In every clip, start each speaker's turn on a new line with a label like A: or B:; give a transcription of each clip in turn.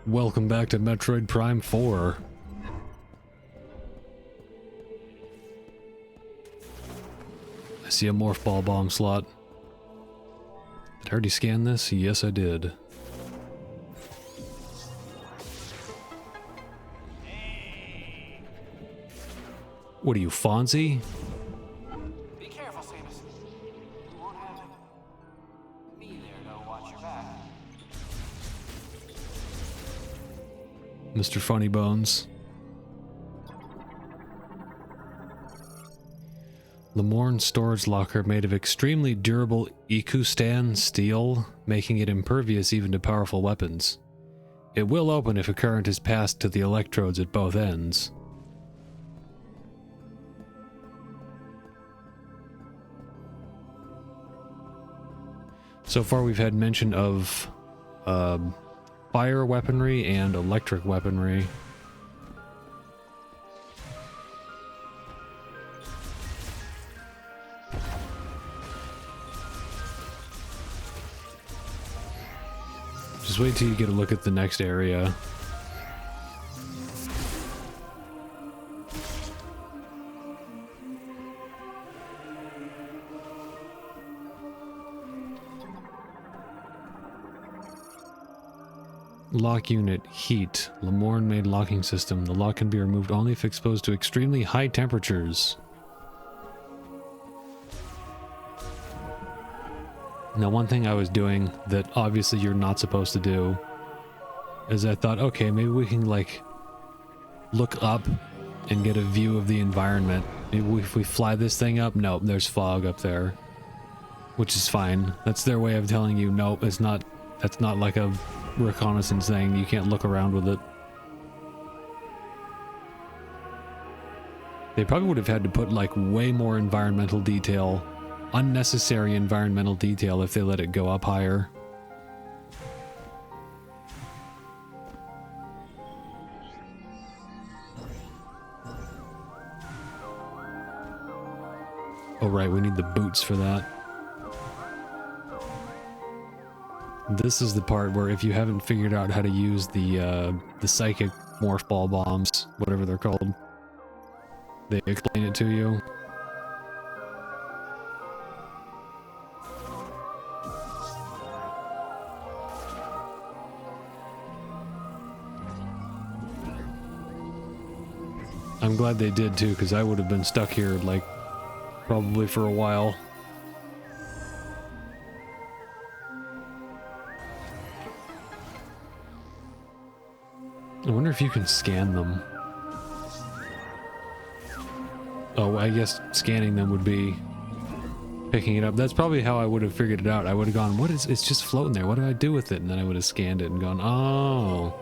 A: Welcome back to Metroid Prime 4. I see a morph ball bomb slot. Did I already scan this? Yes, I did. What are you, Fonzie?
B: Be careful, Samus. You won't have me there to watch your back.
A: Mr. Funny Bones. Lemorne's storage locker made of extremely durable Ikustan steel, making it impervious even to powerful weapons. It will open if a current is passed to the electrodes at both ends. So far we've had mention of fire weaponry and electric weaponry. Just wait till you get a look at the next area. Lock unit, heat. Lemorne made locking system. The lock can be removed only if exposed to extremely high temperatures. Now, one thing I was doing that obviously you're not supposed to do is I thought, okay, maybe we can like look up and get a view of the environment. Maybe if we fly this thing up, nope, there's fog up there, which is fine. That's their way of telling you, nope, it's not. That's not like a reconnaissance thing. You can't look around with it. They probably would have had to put like way more environmental detail, unnecessary environmental detail, if they let it go up higher. Oh right, we need the boots for that. This is the part where if you haven't figured out how to use the psychic morph ball bombs, whatever they're called, they explain it to you. I'm glad they did too, because I would have been stuck here like probably for a while. I wonder if you can scan them. Oh, I guess scanning them would be picking it up. That's probably how I would have figured it out. I would have gone, what is, it's just floating there. What do I do with it? And then I would have scanned it and gone, oh.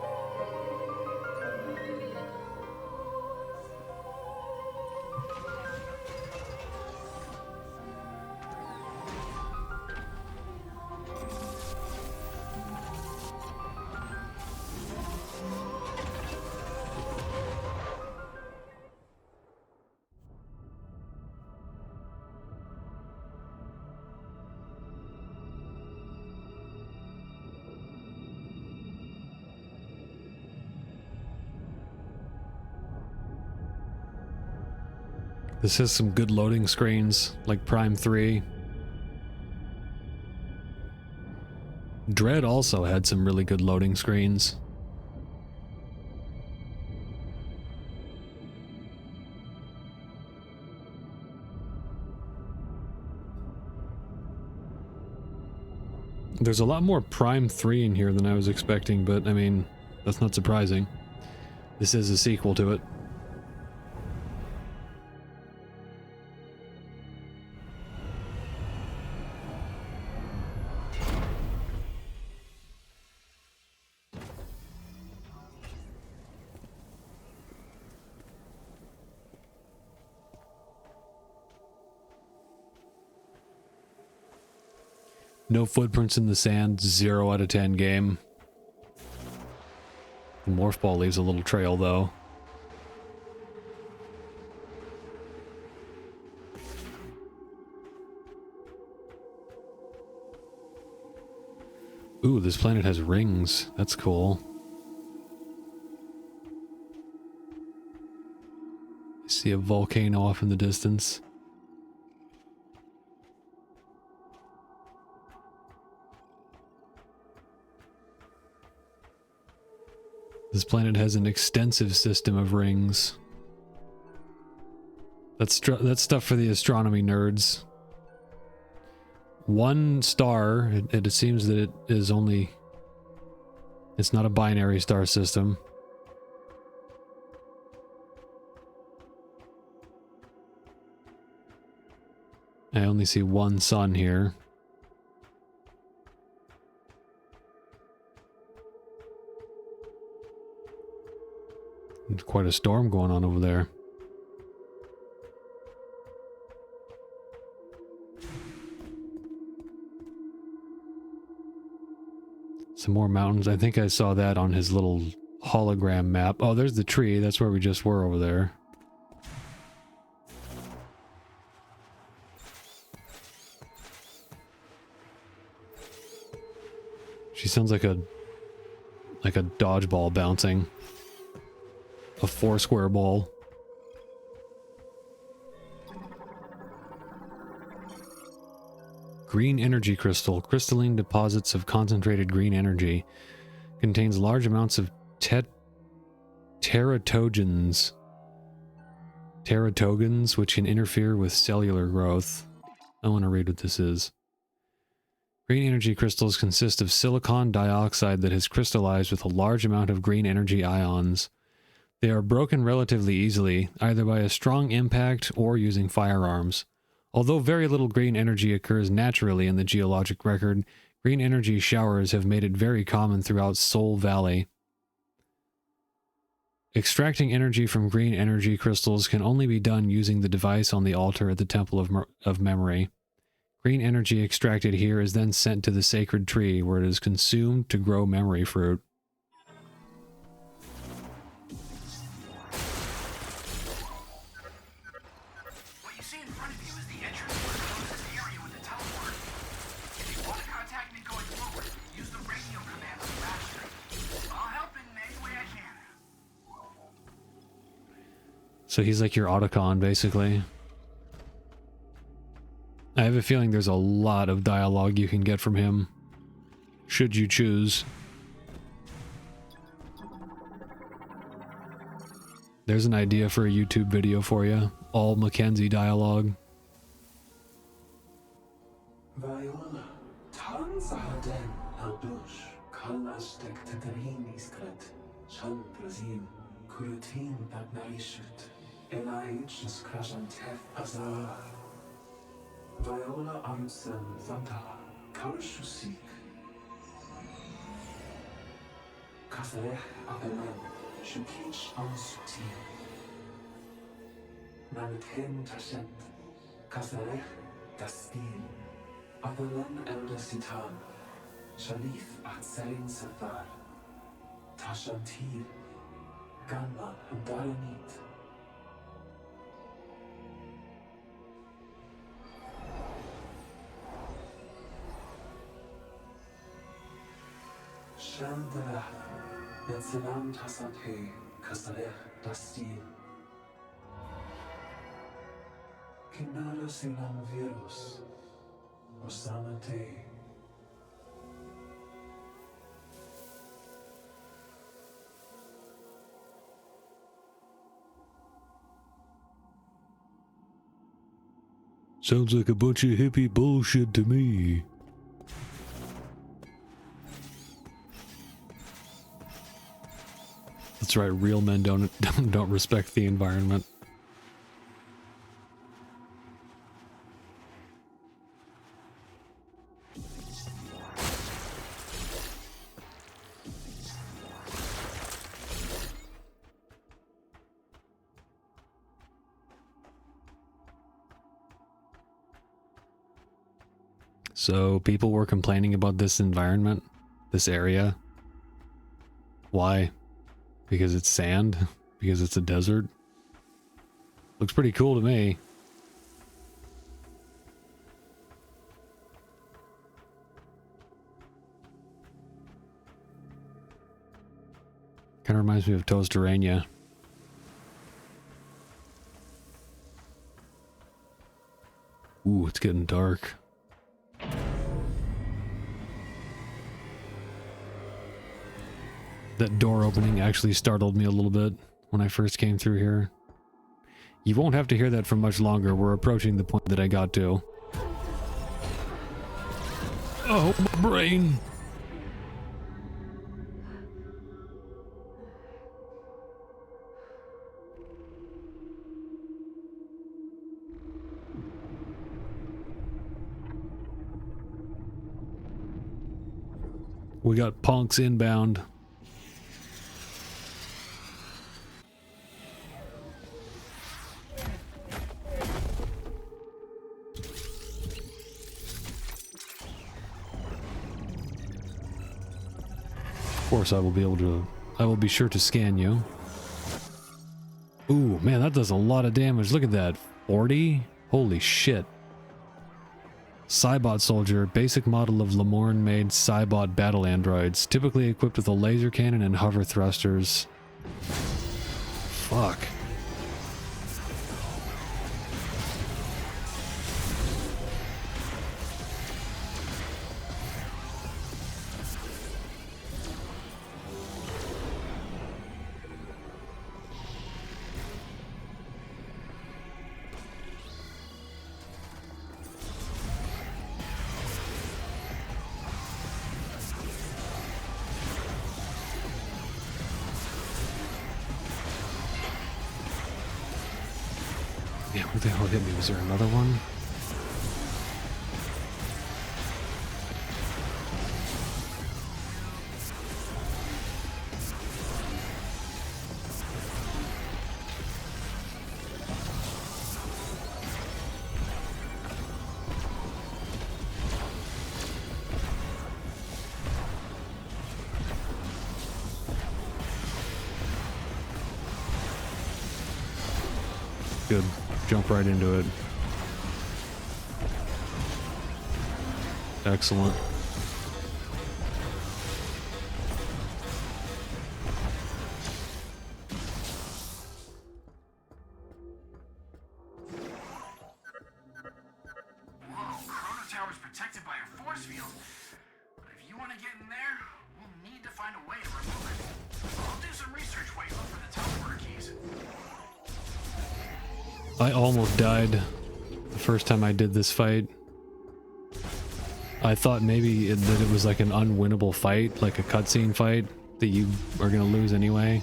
A: This has some good loading screens, like Prime 3. Dread also had some really good loading screens. There's a lot more Prime 3 in here than I was expecting, but I mean, that's not surprising. This is a sequel to it. No footprints in the sand, 0 out of 10 game. The morph ball leaves a little trail though. Ooh, this planet has rings. That's cool. See a volcano off in the distance. This planet has an extensive system of rings. That's stuff for the astronomy nerds. One star, it seems that it is only... It's not a binary star system. I only see one sun here. There's quite a storm going on over there. Some more mountains. I think I saw that on his little hologram map. Oh, there's the tree. That's where we just were over there. She sounds like a dodgeball bouncing. A 4-square ball. Green energy crystal. Crystalline deposits of concentrated green energy. Contains large amounts of teratogens. Teratogens, which can interfere with cellular growth. I want to read what this is. Green energy crystals consist of silicon dioxide that has crystallized with a large amount of green energy ions. They are broken relatively easily, either by a strong impact or using firearms. Although very little green energy occurs naturally in the geologic record, green energy showers have made it very common throughout Soul Valley. Extracting energy from green energy crystals can only be done using the device on the altar at the Temple of Memory. Green energy extracted here is then sent to the sacred tree, where it is consumed to grow memory fruit.
B: What you see in front of you is the entrance to this area with the teleport. If you want to contact me going forward, use the radio command on the map screen. I'll help in any way I can.
A: So he's like your Otacon, basically. I have a feeling there's a lot of dialogue you can get from him, should you choose. There's an idea for a YouTube video for you. All Mackenzie dialogue.
C: Viola, Tanzaden, Albush, Kalastek Tatarin Iskret, Shan Brazil, Kurutin Bagnaishut, Elaich Krashan Tef Azar. Viola Amsen Zanda, Karshusik. Kasarech Avelin, Shukich Ansuti. Nanten Tashent, Kasarech Dastin. Avelin Eldesitan, Shalif Atzarin Safar. Tashantir, Gamma and Daranit. Shandala, Netzelam Tasante, Kasarech Dastin. Kinara Silam Virus, Osamate.
A: Sounds like a bunch of hippie bullshit to me. That's right, real men don't respect the environment. So people were complaining about this environment, this area. Why? Because it's sand? Because it's a desert? Looks pretty cool to me. Kind of reminds me of Toasterania. Ooh, it's getting dark. That door opening actually startled me a little bit when I first came through here. You won't have to hear that for much longer. We're approaching the point that I got to. Oh, my brain! We got punks inbound. Of course, I will be sure to scan you. Ooh, man, that does a lot of damage. Look at that. 40? Holy shit. Cybot Soldier, basic model of Lemorn-made Cybot battle androids, typically equipped with a laser cannon and hover thrusters. Fuck. Yeah, where the hell hit me? Was there another one? Good. Jump right into it. Excellent.
B: Whoa, Chrono Tower's protected by a force field. But if you want to get in there, we'll need to find a way to remove it. I'll do some research while you look for the teleporter keys.
A: I almost died the first time I did this fight. I thought maybe that it was like an unwinnable fight, like a cutscene fight that you are gonna lose anyway.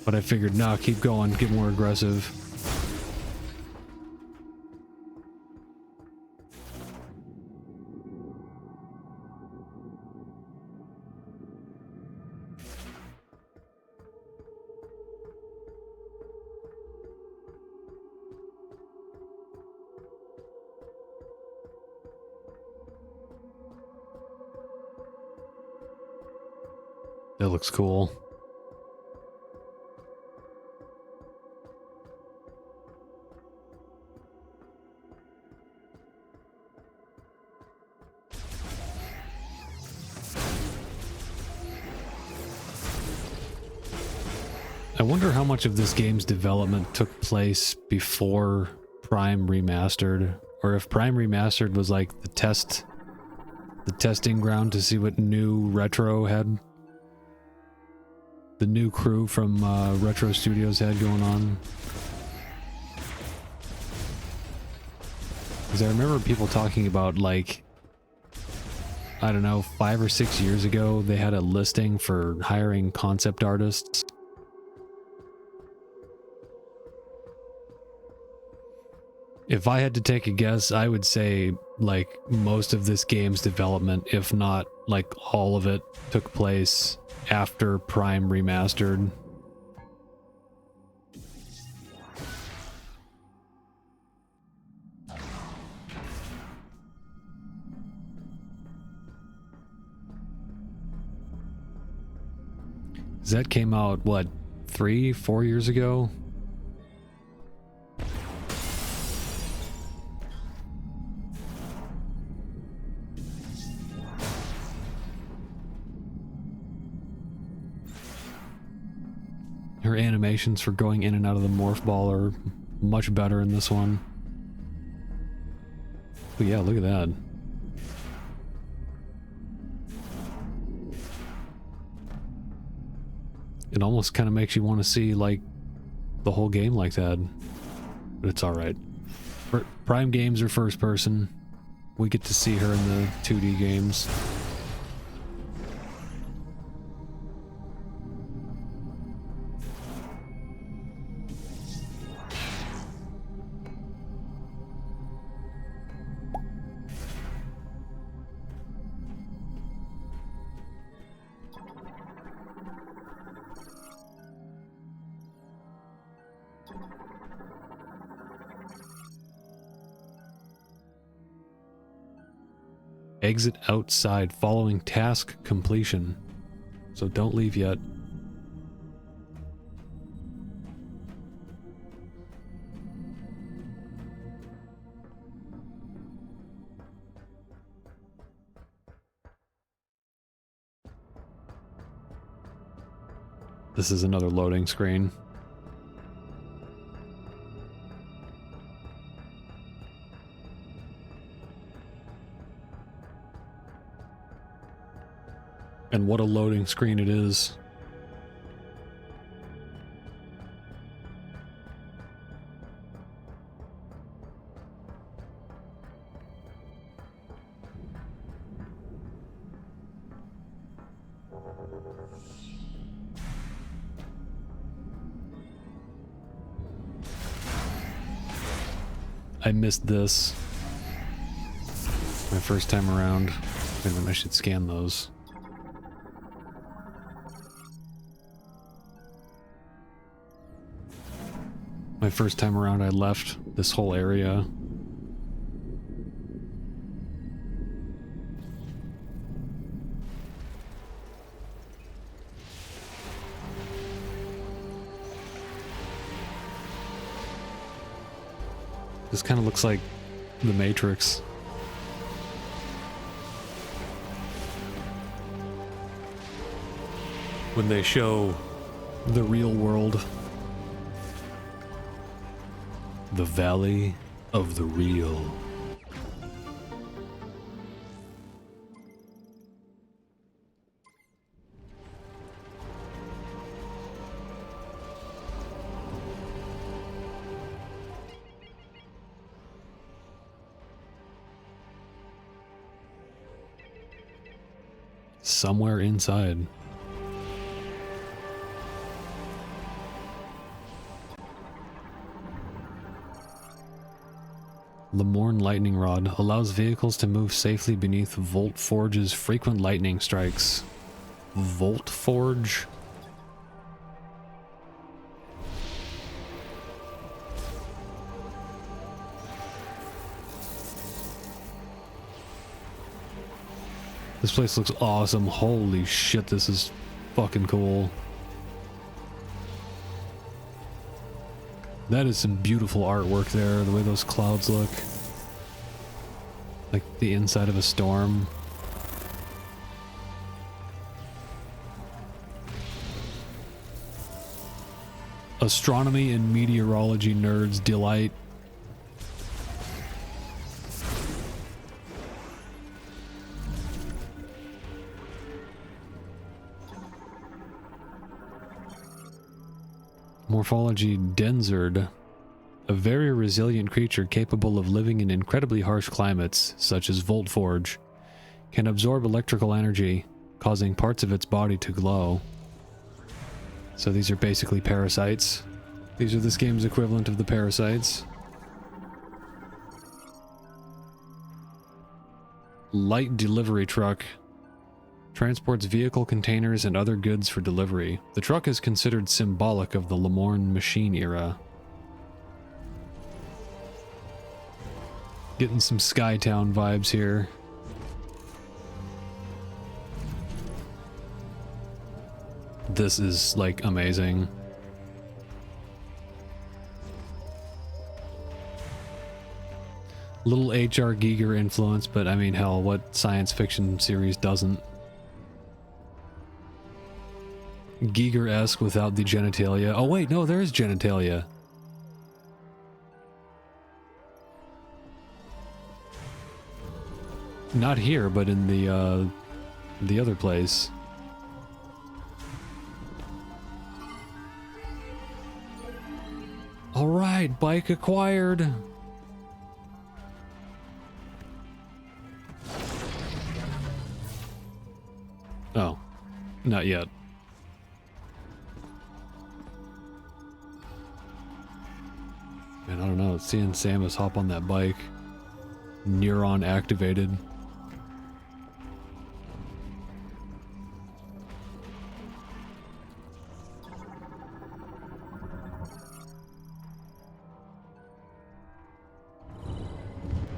A: But I figured, nah, keep going, get more aggressive. That looks cool. I wonder how much of this game's development took place before Prime Remastered, or if Prime Remastered was like the testing ground to see what new Retro had. The new crew from Retro Studios had going on. Because I remember people talking about, like, I don't know, 5 or 6 years ago, they had a listing for hiring concept artists. If I had to take a guess, I would say, like, most of this game's development, if not, like, all of it, took place after Prime Remastered. That came out, what, 3, 4 years ago? Her animations for going in and out of the morph ball are much better in this one. Oh yeah, look at that. It almost kind of makes you want to see, like, the whole game like that. But it's alright. Prime games are first person. We get to see her in the 2D games. Exit outside following task completion. So don't leave yet. This is another loading screen. And what a loading screen it is. I missed this. My first time around. Wait a minute, I should scan those. My first time around, I left this whole area. This kind of looks like the Matrix. When they show the real world. The Valley of the Real. Somewhere inside. Lemoorn Lightning Rod allows vehicles to move safely beneath Volt Forge's frequent lightning strikes. Volt Forge? This place looks awesome. Holy shit, this is fucking cool. That is some beautiful artwork there, the way those clouds look. Like the inside of a storm. Astronomy and meteorology nerds delight. Morphology Denzard, a very resilient creature capable of living in incredibly harsh climates, such as Volt Forge, can absorb electrical energy, causing parts of its body to glow. So these are basically parasites. These are this game's equivalent of the parasites. Light delivery truck. Transports vehicle containers and other goods for delivery. The truck is considered symbolic of the Lemoorn machine era. Getting some Skytown vibes here. This is, like, amazing. Little H.R. Giger influence, but I mean, hell, what science fiction series doesn't? Giger-esque without the genitalia. Oh wait, no, there is genitalia. Not here, but in the other place. All right, bike acquired. Oh, not yet. Man, I don't know. Seeing Samus hop on that bike, neuron activated.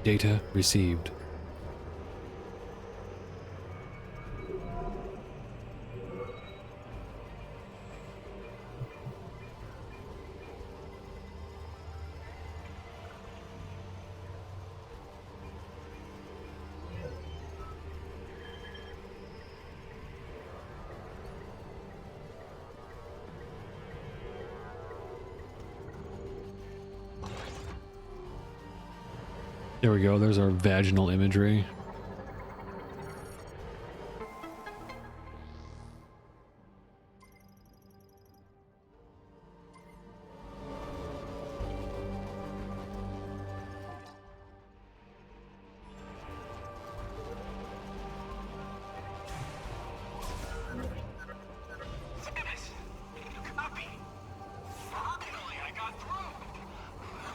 A: Data received. There we go, there's our vaginal imagery.
B: Samus! Copy! Finally, I got through!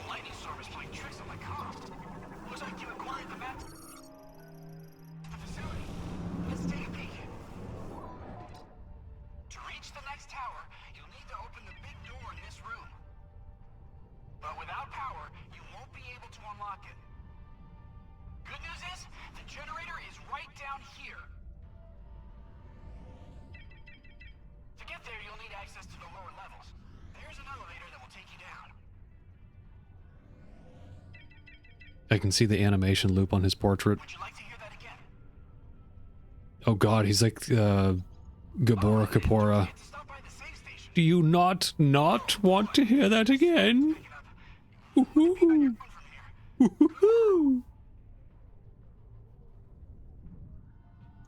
B: The lightning storm is playing tricks on my comms. Looks like you acquired the map to the facility. Let's take a peek. To reach the next tower, you'll need to open the big door in this room. But without power, you won't be able to unlock it. Good news is, the generator is right down here. To get there, you'll need access to the lower levels. There's an elevator that will take you down.
A: I can see the animation loop on his portrait.
B: Would you like to hear that again?
A: Oh god, he's like Gabora Kapora.
B: To stop by the safe station.
A: Do you not want to hear that again?
B: Pick it up.
A: Woohoo!
B: Phone from here.
A: Woohoo!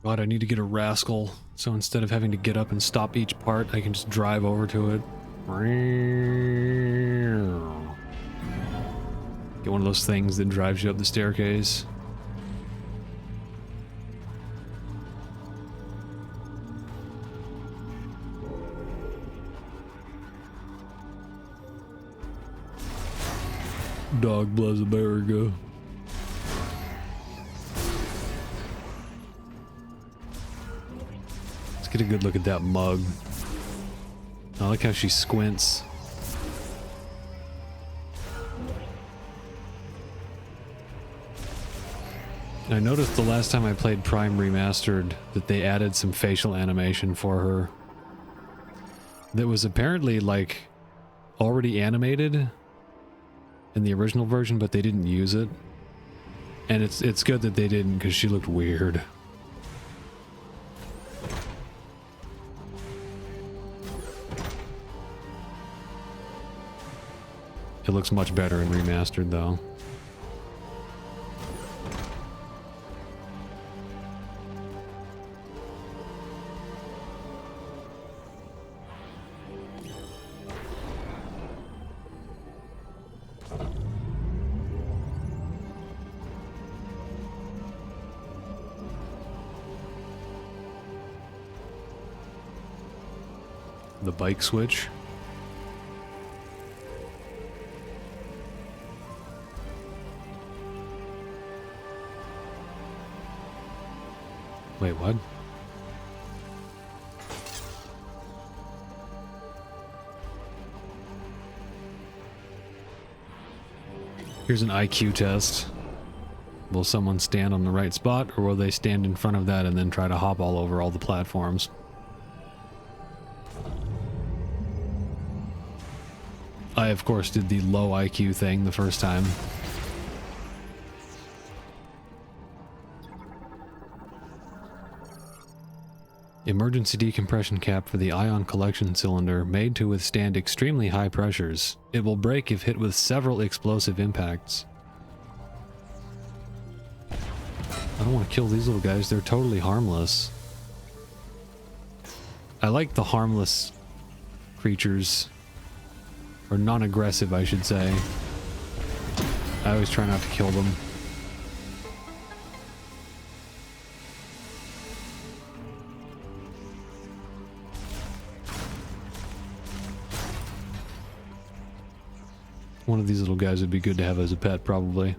A: God, I need to get a rascal, so instead of having to get up and stop each part, I can just drive over to it. Get one of those things that drives you up the staircase. Dog bless America. Let's get a good look at that mug. I like how she squints. I noticed the last time I played Prime Remastered that they added some facial animation for her that was apparently like already animated in the original version, but they didn't use it. And it's good that they didn't, because she looked weird. It looks much better in Remastered though. The bike switch. Wait, what? Here's an IQ test. Will someone stand on the right spot, or will they stand in front of that and then try to hop all over all the platforms? I, of course, did the low IQ thing the first time. Emergency decompression cap for the ion collection cylinder made to withstand extremely high pressures. It will break if hit with several explosive impacts. I don't want to kill these little guys. They're totally harmless. I like the harmless creatures. Or non-aggressive, I should say. I always try not to kill them. One of these little guys would be good to have as a pet, probably.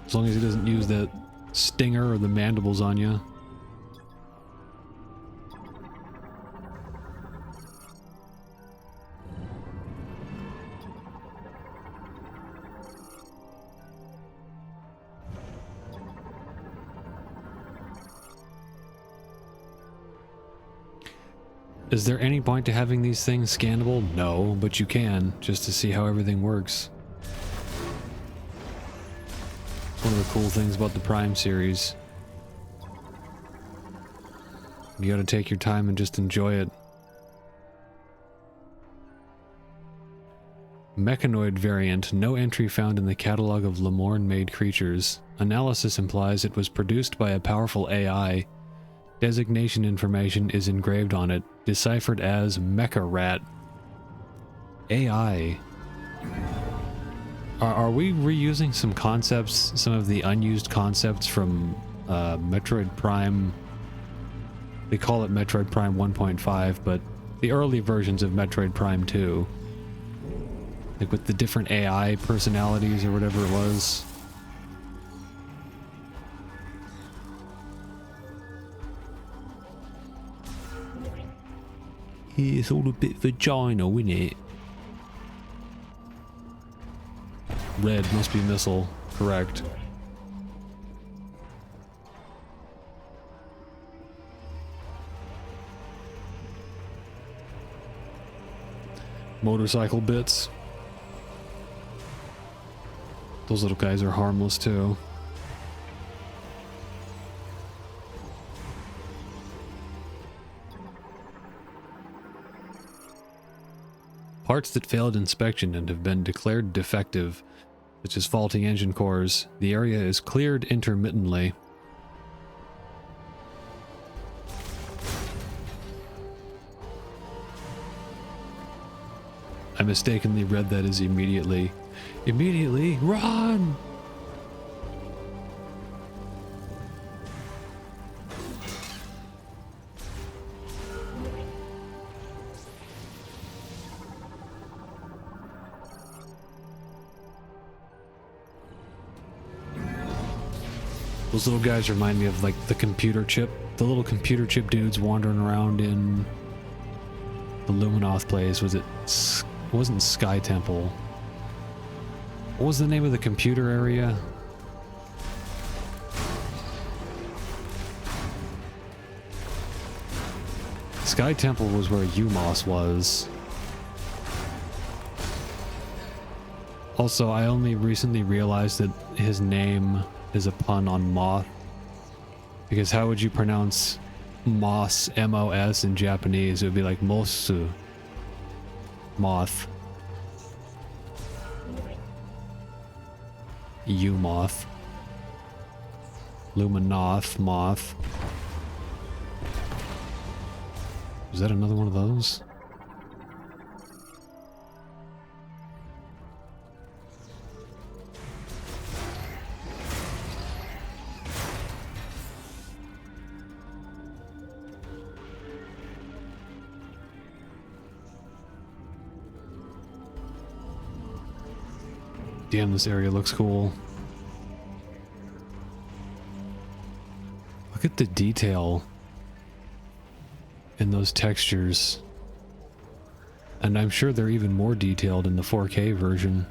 A: As long as he doesn't use that stinger or the mandibles on you. Is there any point to having these things scannable? No, but you can, just to see how everything works. One of the cool things about the Prime series. You gotta take your time and just enjoy it. Mechanoid variant, no entry found in the catalog of Lemorn-made creatures. Analysis implies it was produced by a powerful AI. Designation information is engraved on it, deciphered as Mecha Rat. AI. Are we reusing some concepts, some of the unused concepts from Metroid Prime? They call it Metroid Prime 1.5, but the early versions of Metroid Prime 2. Like with the different AI personalities or whatever it was. It's all a bit vaginal, isn't it? Red must be missile, correct. Motorcycle bits. Those little guys are harmless too. Parts that failed inspection and have been declared defective, such as faulty engine cores. The area is cleared intermittently. I mistakenly read that as immediately. Immediately, run! Those little guys remind me of like the computer chip, the little computer chip dudes wandering around in the Luminoth place. Was it? It wasn't Sky Temple. What was the name of the computer area? Sky Temple was where Umos was. Also, I only recently realized that his name is a pun on moth. Because how would you pronounce moss, M-O-S, in Japanese? It would be like mosu. Moth. U-moth. Luminoth, moth. Is that another one of those? Damn, this area looks cool. Look at the detail in those textures. And I'm sure they're even more detailed in the 4K version.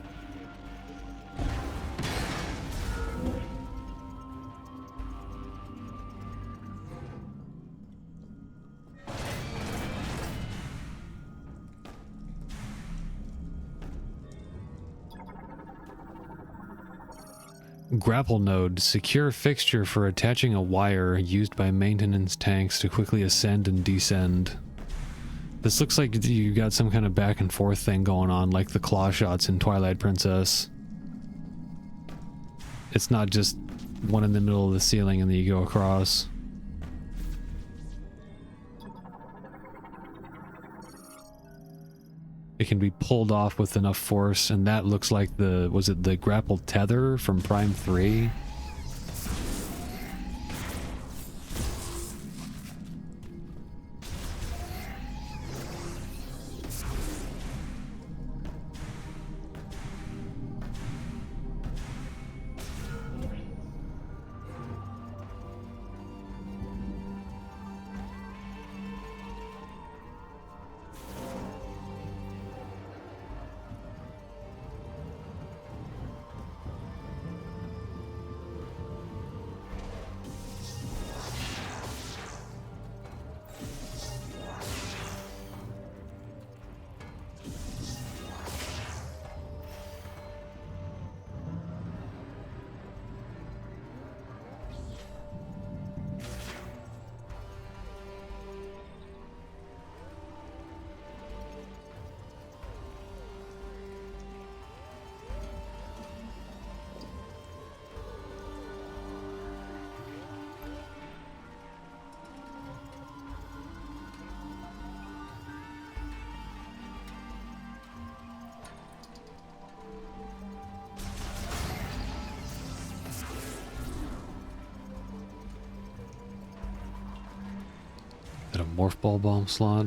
A: Grapple node, secure fixture for attaching a wire used by maintenance tanks to quickly ascend and descend. This looks like you got some kind of back and forth thing going on, like the claw shots in Twilight Princess. It's not just one in the middle of the ceiling and then you go across. It can be pulled off with enough force, and that looks like the, was it the grappled tether from Prime 3? Got a morph ball bomb slot.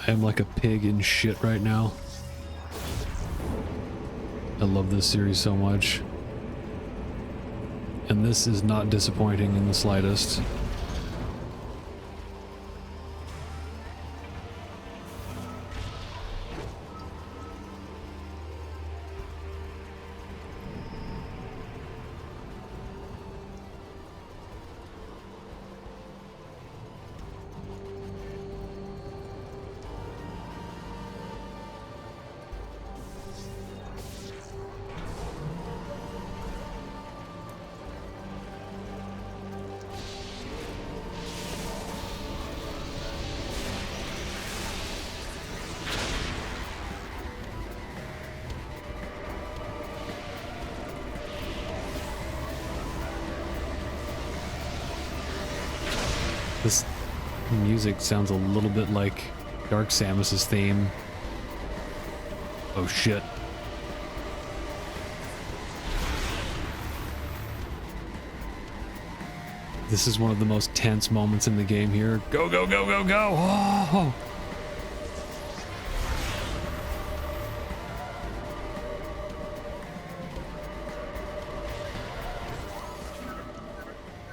A: I am like a pig in shit right now. I love this series so much. And this is not disappointing in the slightest. This music sounds a little bit like Dark Samus's theme. Oh shit. This is one of the most tense moments in the game here. Go, go, go, go, go! Oh!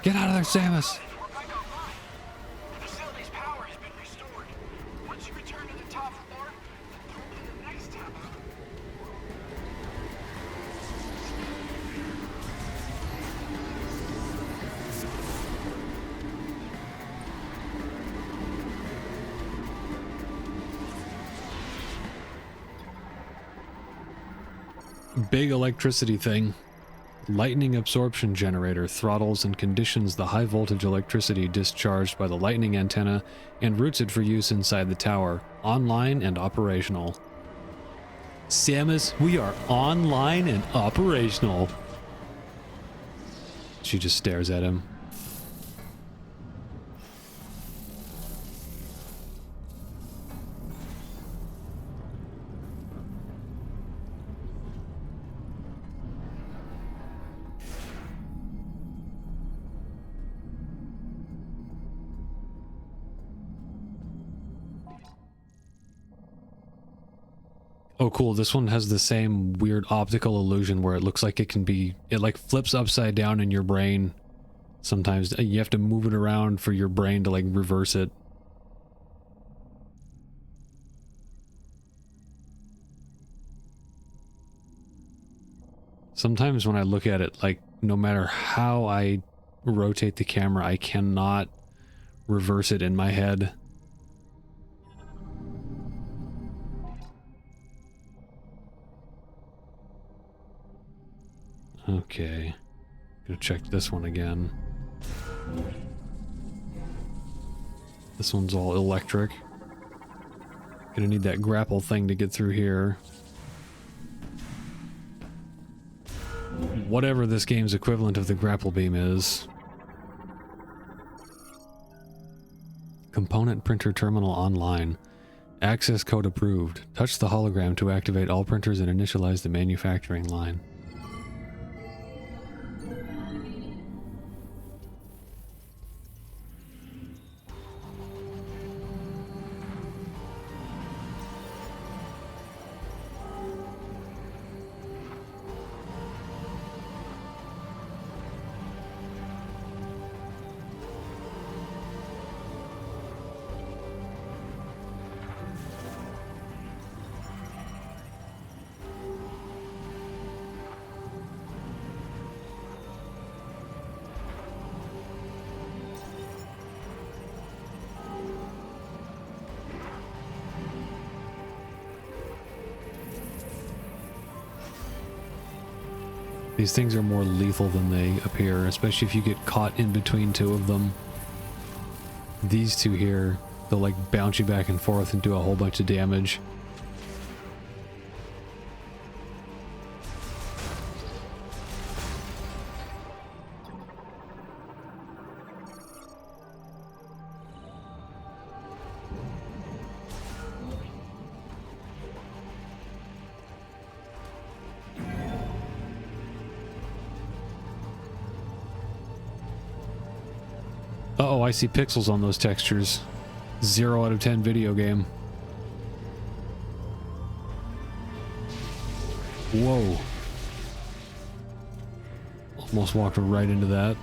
A: Get out of there, Samus!
B: The facility's power has been restored. Once you return to the top floor, open the next tab.
A: Big electricity thing. Lightning absorption generator throttles and conditions the high voltage electricity discharged by the lightning antenna and routes it for use inside the tower. Online and operational. Samus, we are online and operational. She just stares at him. Oh, cool. This one has the same weird optical illusion where it looks like it can be... It like flips upside down in your brain. Sometimes you have to move it around for your brain to like reverse it. Sometimes when I look at it, like no matter how I rotate the camera, I cannot reverse it in my head. Okay. Gonna check this one again. This one's all electric. Gonna need that grapple thing to get through here. Whatever this game's equivalent of the grapple beam is. Component printer terminal online. Access code approved. Touch the hologram to activate all printers and initialize the manufacturing line. These things are more lethal than they appear, especially if you get caught in between two of them. These two here, they'll like bounce you back and forth and do a whole bunch of damage. Uh-oh, I see pixels on those textures. 0 out of 10 video game. Whoa. Almost walked right into that.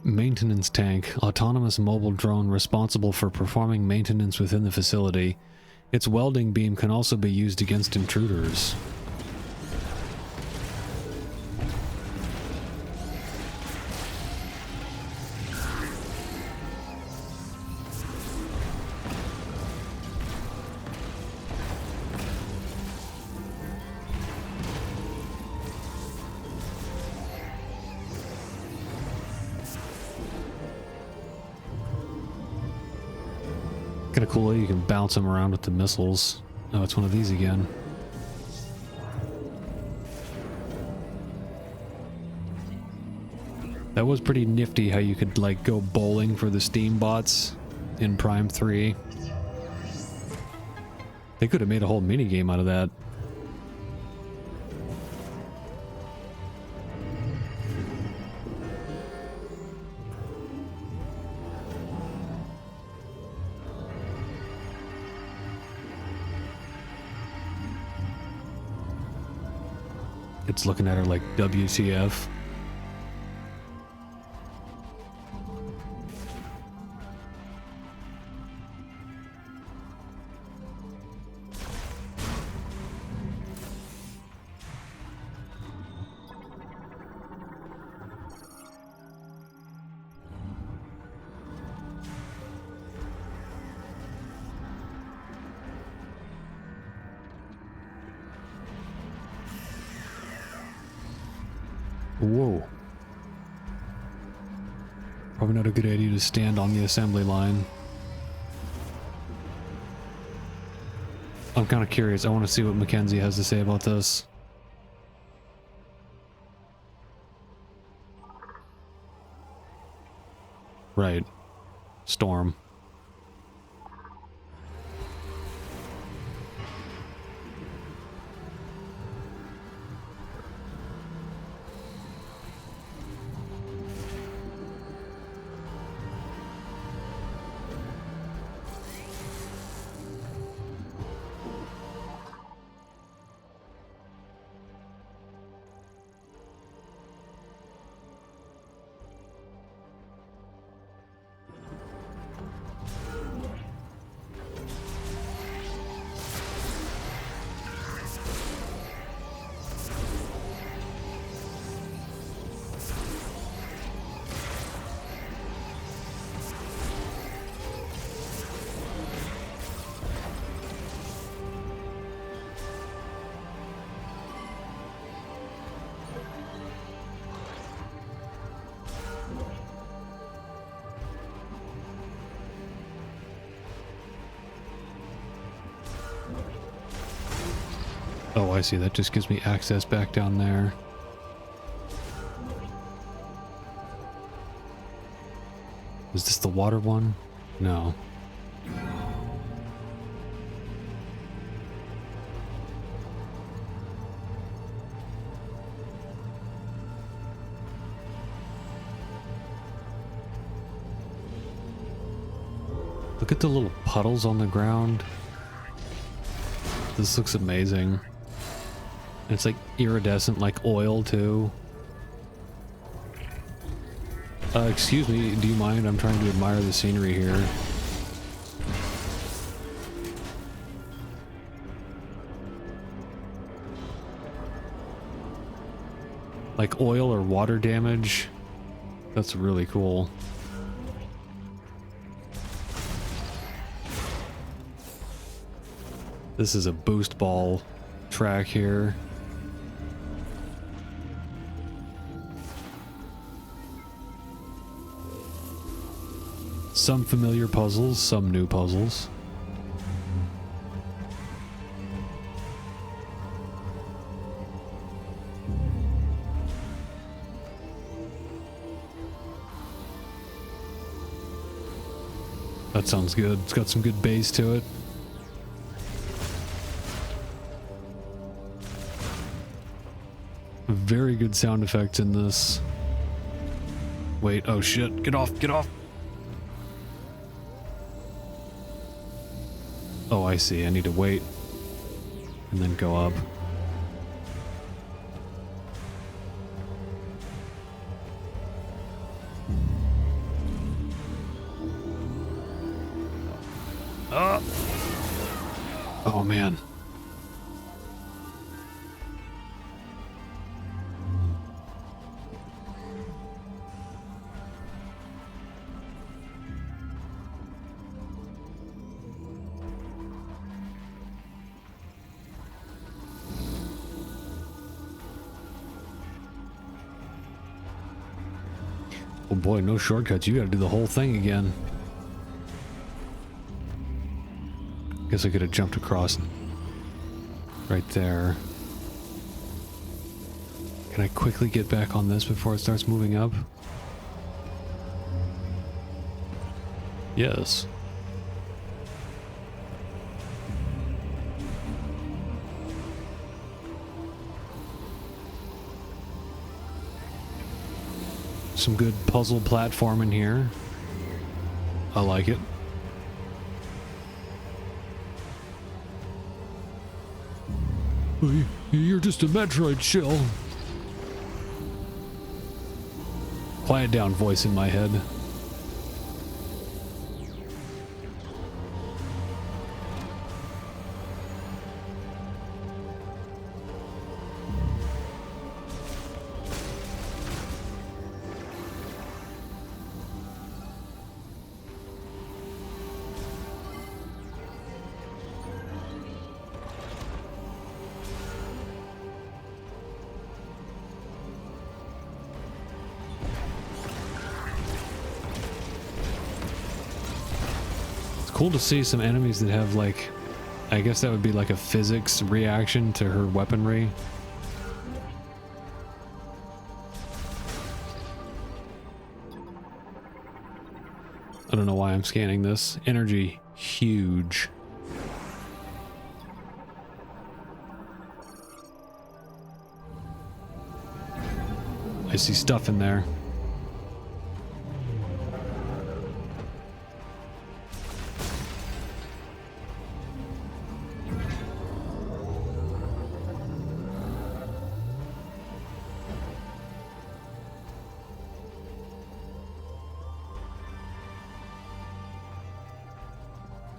A: Maintenance tank, autonomous mobile drone responsible for performing maintenance within the facility. Its welding beam can also be used against intruders. Kind of cool, you can bounce them around with the missiles. Oh, it's one of these again. That was pretty nifty how you could like go bowling for the Steam bots in Prime 3. They could have made a whole mini game out of that. It's looking at her like WTF. Whoa. Probably not a good idea to stand on the assembly line. I'm kind of curious. I want to see what Mackenzie has to say about this. Right. Storm. Oh, I see. That just gives me access back down there. Is this the water one? No. Look at the little puddles on the ground. This looks amazing. It's like iridescent, like oil too. Excuse me, do you mind? I'm trying to admire the scenery here. Like oil or water damage. That's really cool. This is a boost ball track here. Some familiar puzzles, some new puzzles. That sounds good. It's got some good bass to it. Very good sound effects in this. Wait, oh shit, get off, get off! Oh, I see, I need to wait. And then go up. Oh man. Oh boy, no shortcuts. You gotta do the whole thing again. Guess I could have jumped across right there. Can I quickly get back on this before it starts moving up? Yes. Some good puzzle platforming here. I like it. You're just a Metroid shill. Quiet down, voice in my head. Cool to see some enemies that have like, I guess that would be like a physics reaction to her weaponry. I don't know why I'm scanning this. Energy, huge. I see stuff in there.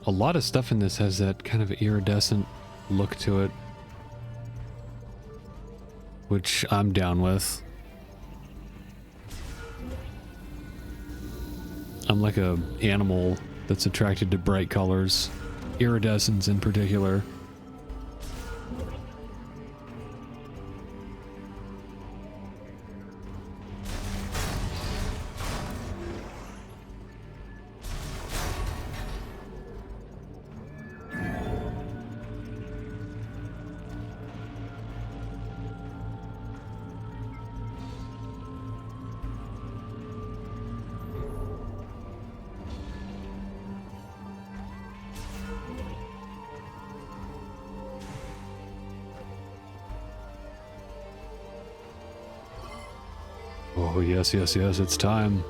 A: A lot of stuff in this has that kind of iridescent look to it, which I'm down with. I'm like a animal that's attracted to bright colors, iridescence in particular. Oh, yes, yes, yes, it's time.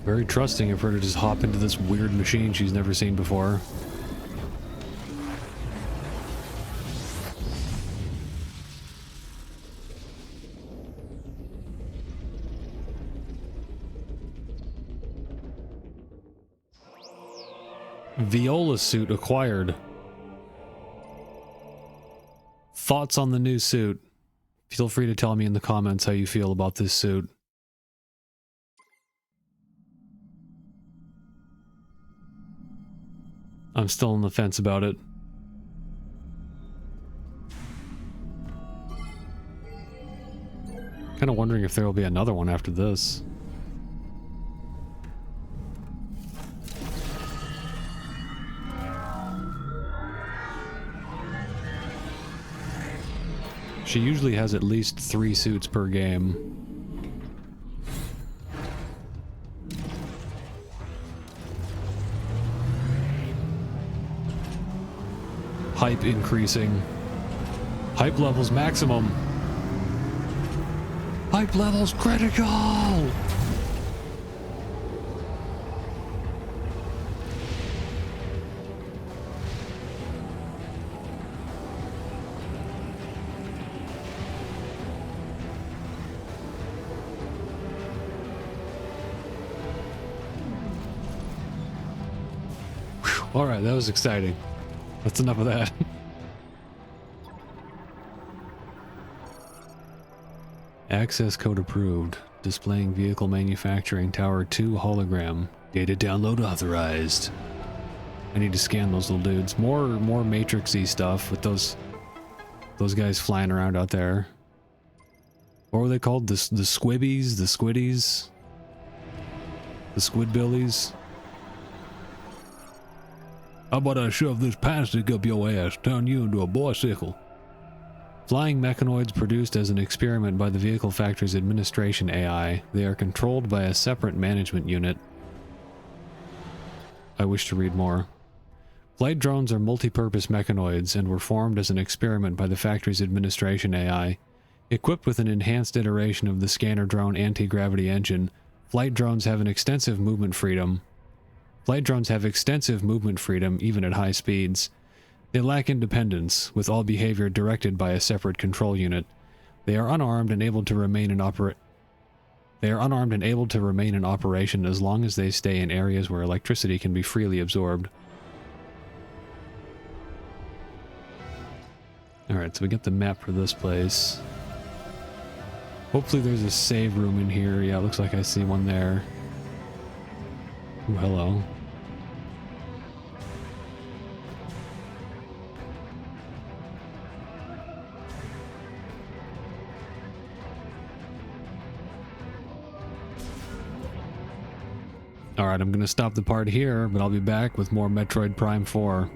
A: Very trusting of her to just hop into this weird machine she's never seen before. Viola suit acquired. Thoughts on the new suit? Feel free to tell me in the comments how you feel about this suit. I'm still on the fence about it. Kind of wondering if there will be another one after this. She usually has at least 3 suits per game. Hype increasing. Hype levels maximum. Hype levels critical! Alright, that was exciting. That's enough of that. Access code approved. Displaying vehicle manufacturing tower 2 hologram. Data download authorized. I need to scan those little dudes. More Matrix-y stuff with those guys flying around out there. What were they called? The squibbies? The squiddies? The squidbillies? How about I shove this plastic up your ass, turn you into a bicycle? Flying mechanoids produced as an experiment by the Vehicle Factory's administration AI. They are controlled by a separate management unit. I wish to read more. Flight drones are multi-purpose mechanoids and were formed as an experiment by the factory's administration AI. Equipped with an enhanced iteration of the scanner drone anti-gravity engine, flight drones have extensive movement freedom even at high speeds. They lack independence, with all behavior directed by a separate control unit. They are unarmed and able to remain in operation as long as they stay in areas where electricity can be freely absorbed. Alright, so we get the map for this place. Hopefully there's a save room in here. Yeah, it looks like I see one there. Ooh, hello. Alright, I'm gonna stop the part here, but I'll be back with more Metroid Prime 4.